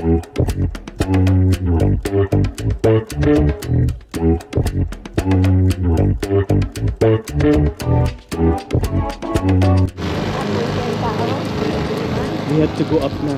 We have to go up now.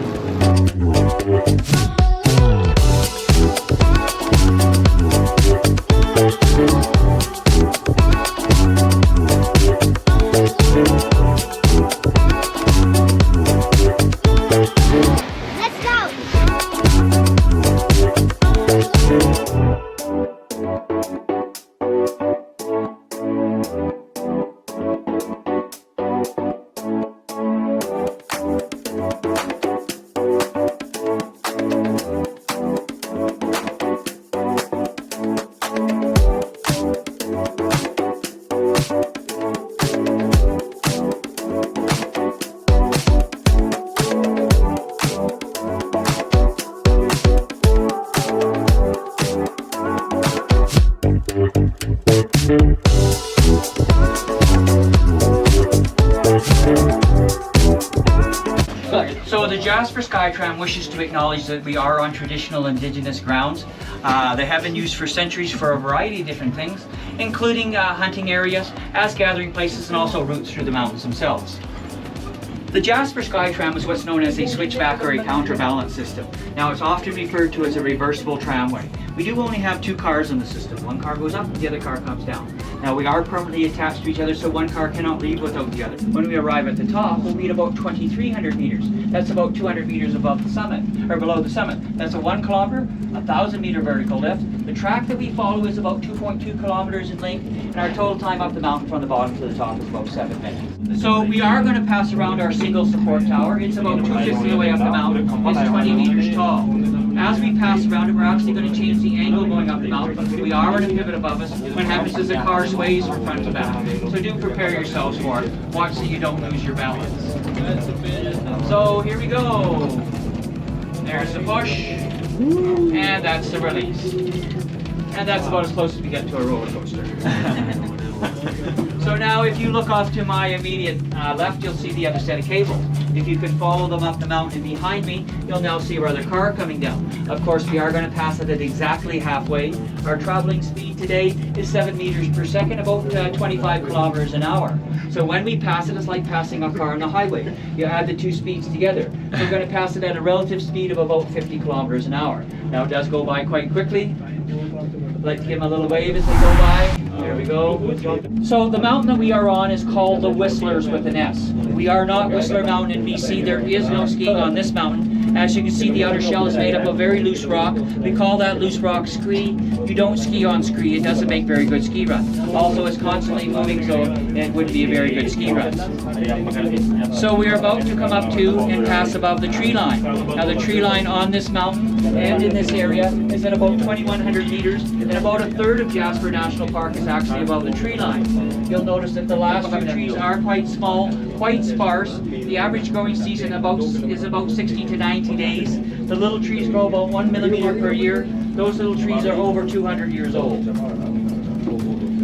So the Jasper Skytram wishes to acknowledge that we are on traditional Indigenous grounds. They have been used for centuries for a variety of different things, including hunting areas, as gathering places, and also routes through the mountains themselves. The Jasper Skytram is what's known as a switchback or a counterbalance system. Now it's often referred to as a reversible tramway. We do only have two cars in the system. One car goes up, the other car comes down. Now we are permanently attached to each other, so one car cannot leave without the other. When we arrive at the top, we'll be at about 2,300 meters. That's about 200 meters above the summit, or below the summit. That's a 1 kilometer, 1,000 meter vertical lift. The track that we follow is about 2.2 kilometers in length, and our total time up the mountain from the bottom to the top is about 7 minutes. So we are going to pass around our single support tower. It's about 250 away up the mountain. It's 20 meters tall. As we pass around it, we're actually going to change the angle going up the mountain. We are on a pivot above us. What happens is the car sways from front to back. So do prepare yourselves for it. Watch that you don't lose your balance. So here we go. There's the push, and that's the release. And that's about as close as we get to a roller coaster. So now if you look off to my immediate left, you'll see the other set of cables. If you could follow them up the mountain behind me, you'll now see our other car coming down. Of course, we are going to pass it at exactly halfway. Our traveling speed today is 7 meters per second, about 25 kilometers an hour. So when we pass it, it's like passing a car on the highway. You add the two speeds together. So we're going to pass it at a relative speed of about 50 kilometers an hour. Now it does go by quite quickly. I'd like to give them a little wave as they go by. There we go. So the mountain that we are on is called the Whistlers with an S. We are not Whistler Mountain in BC. There is no skiing on this mountain. As you can see, the outer shell is made up of very loose rock. We call that loose rock scree. You don't ski on scree. It doesn't make very good ski runs. Also, it's constantly moving, so it wouldn't be a very good ski run. So we are about to come up to and pass above the tree line. Now the tree line on this mountain and in this area is at about 2,100 meters, and about a third of Jasper National Park is actually above the tree line. You'll notice that the last few trees are quite small, quite sparse. The average growing season is about 60 to 90 days. The little trees grow about 1 millimeter per year. Those little trees are over 200 years old.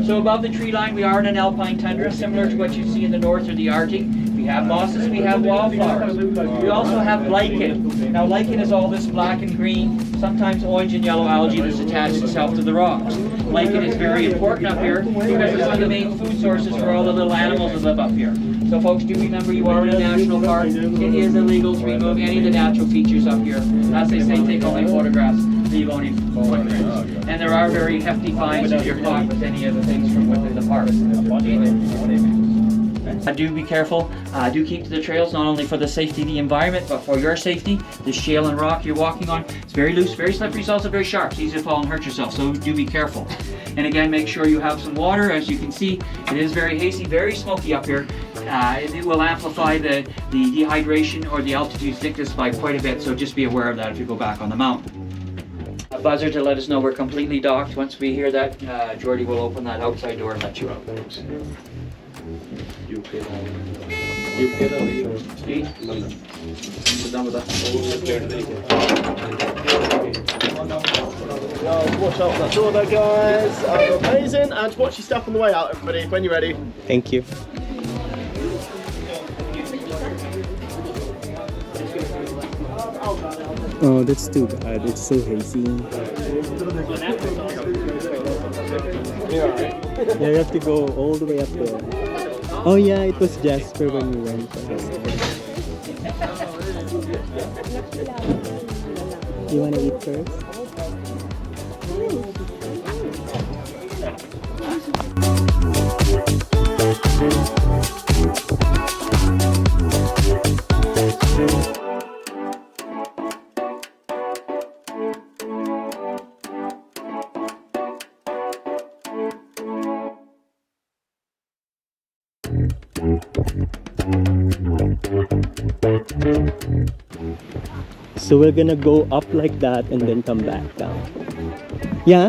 So above the tree line, we are in an alpine tundra, similar to what you see in the north or the Arctic. We have mosses, we have wildflowers. We also have lichen. Now lichen is all this black and green, sometimes orange and yellow algae that's attached itself to the rocks. Lichen is very important up here because it's one of the main food sources for all the little animals that live up here. So folks, do remember you are in a national park. It is illegal to remove any of the natural features up here. As they say, take only photographs, leave only footprints. And there are very hefty fines if you're caught with any of the things from within the park. Do be careful, do keep to the trails, not only for the safety of the environment, but for your safety. The shale and rock you're walking on, it's very loose, very slippery, it's also very sharp. It's easy to fall and hurt yourself, so do be careful. And again, make sure you have some water. As you can see, it is very hazy, very smoky up here. It will amplify the dehydration or the altitude sickness by quite a bit, so just be aware of that if you go back on the mountain. A buzzer to let us know we're completely docked. Once we hear that, Jordy will open that outside door and let you out. You okay now? Speed? Sit down with that. Watch out for that door there, guys. Amazing. And watch your step on the way out, everybody, when you're ready. Thank you. Oh, that's too bad. It's so hazy. Yeah, you have to go all the way up there. Oh yeah, it was Jasper when we went. You wanna eat first? So we're gonna go up like that and then come back down. Yeah?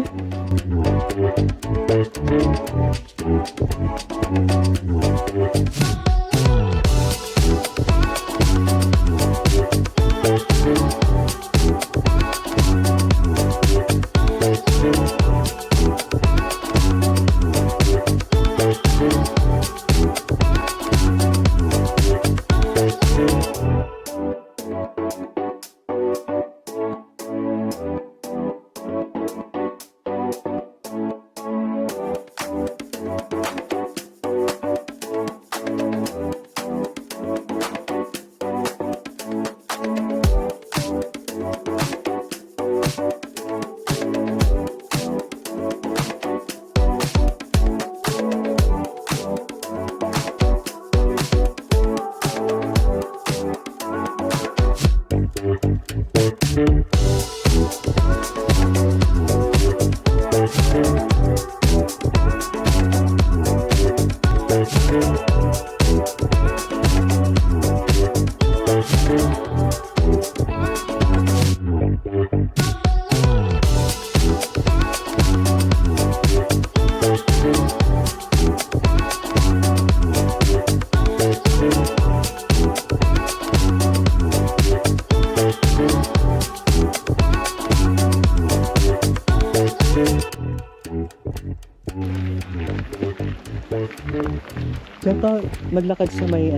Tsaka maglakad sa may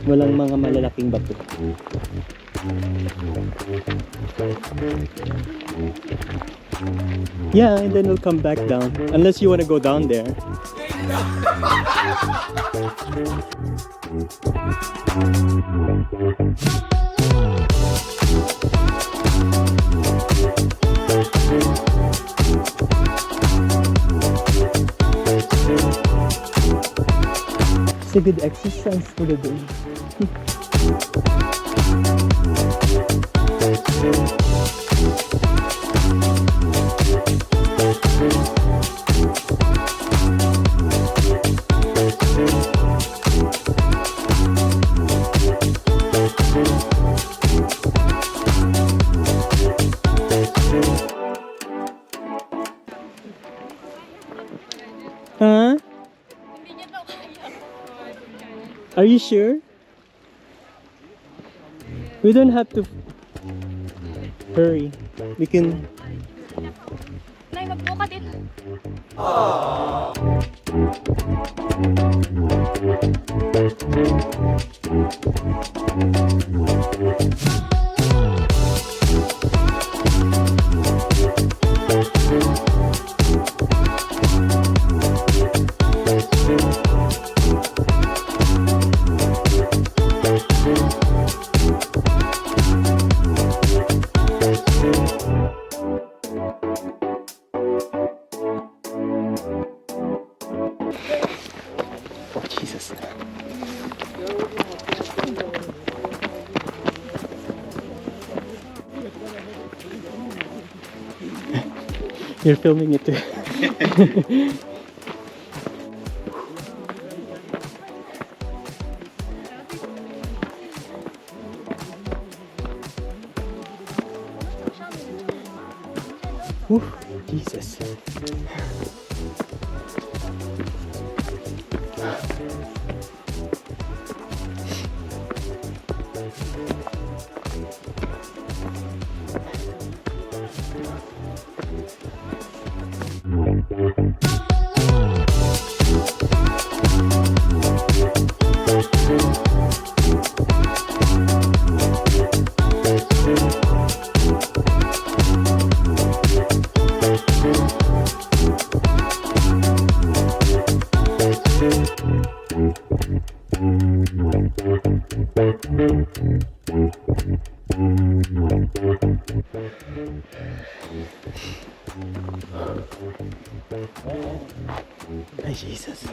walang mga malalaking bato. Yeah, and then we'll come back down. Unless you want to go down there. It's a good exercise for the day. Huh? Are you sure? We don't have to hurry. We can. Nay, magbuka din. Oh, Jesus. You're filming it too. Whew, Jesus. Ay, Jesus.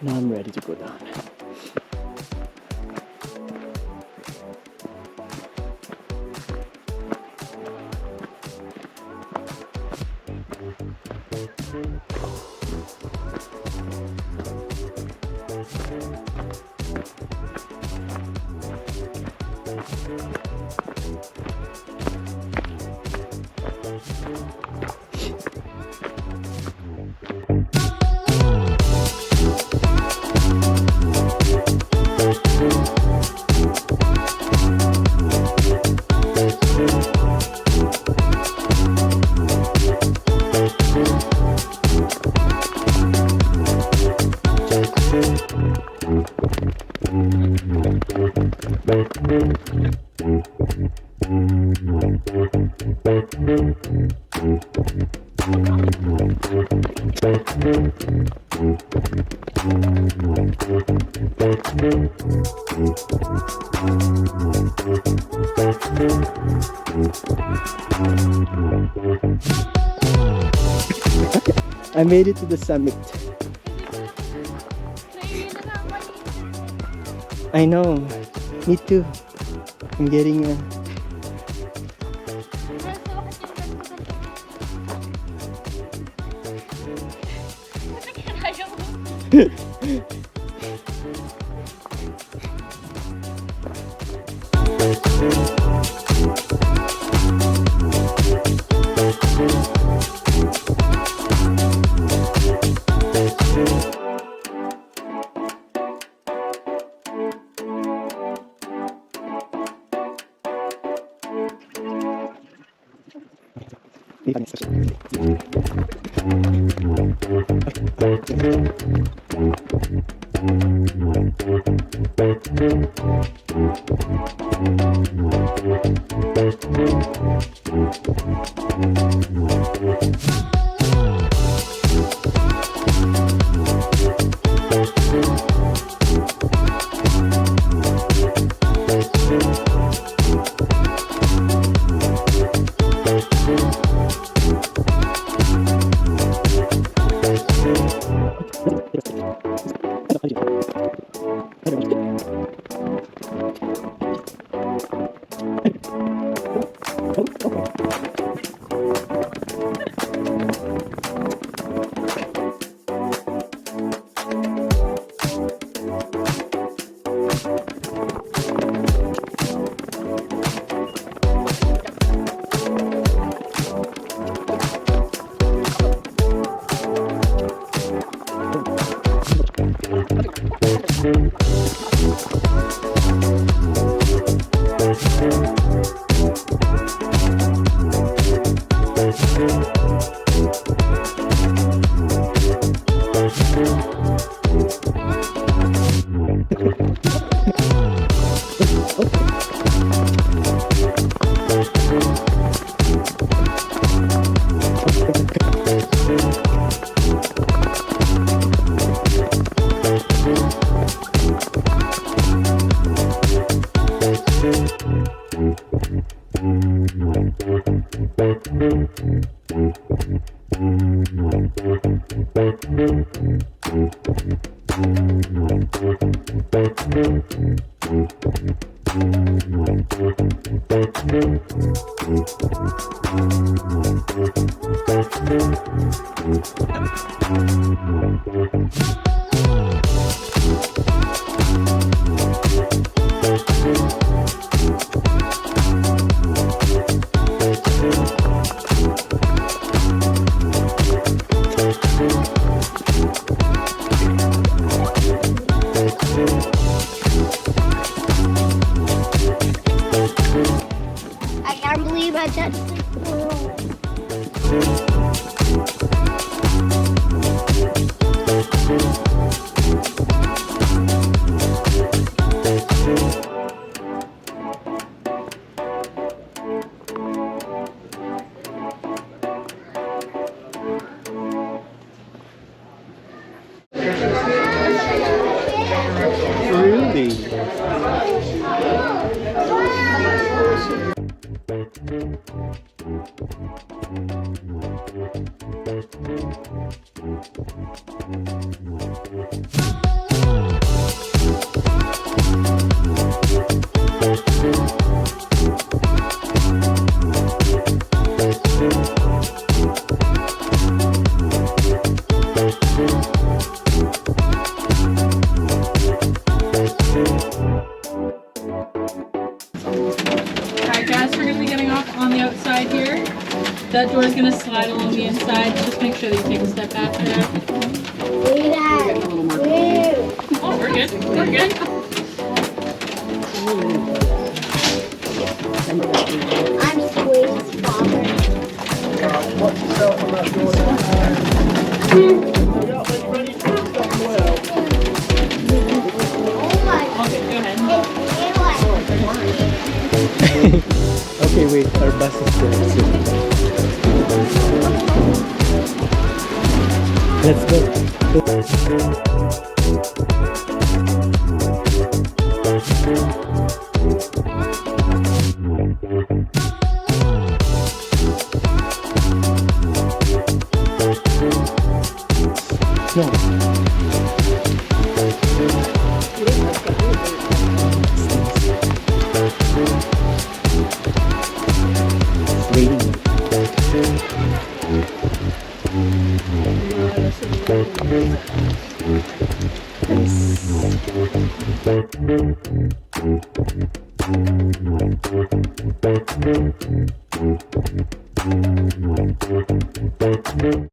Now I'm ready to go down. I made it to the summit. I know. Me too. I'm getting a... I can't believe I touched Alright, Jasper, we're going to be getting off on the outside here. That door is going to slide along the inside. Just make sure that you take a step back there. Oh, we're good. We're good. I'm Squeeze's father. Watch yourself on that door. Hurry up when you're ready to stop the way out. Oh my Okay, go ahead. Okay, wait, our bus is going soon. It's raining.